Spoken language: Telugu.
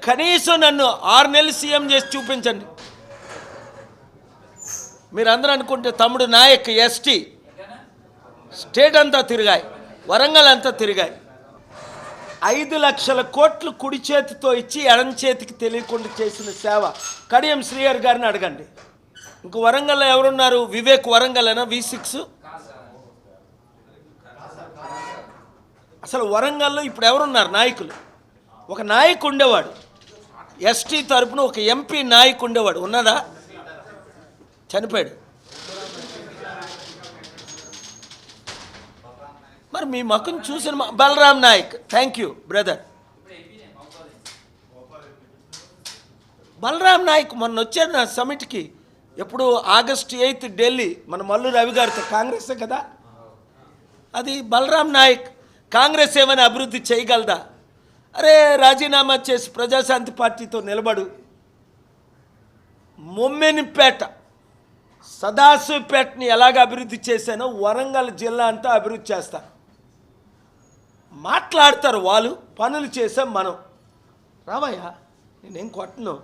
కనీసం నన్ను 6 నెలలు సీఎం చేసి చూపించండి. మీరు అందరూ అనుకుంటే తమ్ముడు నాయక్ ఎస్టీ స్టేట్ అంతా తిరిగాయి, వరంగల్ అంతా తిరిగాయి. 5 లక్షల కోట్లు కుడి చేతితో ఇచ్చి ఎడం చేతికి తెలియకుండా చేసిన సేవ కడియం శ్రీహరి గారిని అడగండి. ఇంక వరంగల్లో ఎవరున్నారు? వివేక్ వరంగల్ V6. అసలు వరంగల్లో ఇప్పుడు ఎవరున్నారు నాయకులు? ఒక నాయకు ఉండేవాడు, ఎస్టీ తరపున ఒక ఎంపీ నాయకు ఉండేవాడు, ఉన్నాడా? చనిపోయాడు. మరి మీ మక్కుని చూసిన Balaram Nayak, thank you brother. Balaram Nayak మొన్న వచ్చాడు నా సమిట్కి. ఎప్పుడు August 8 ఢిల్లీ, మన మల్లు రవి గారితో, కాంగ్రెసే కదా అది. బలరాం నాయక్ కాంగ్రెస్ ఏమైనా అభివృద్ధి చేయగలదా? అరే రాజీనామా చేసి ప్రజాశాంతి పార్టీతో నిలబడు. మొమ్మెనిపేట, సదాశివపేటని ఎలాగ అభివృద్ధి చేశానో వరంగల్ జిల్లా అంతా అభివృద్ధి చేస్తాను. మాట్లాడతారు వాళ్ళు, పనులు చేసాం మనం. రావయ్యా, నేనేం కొట్టను.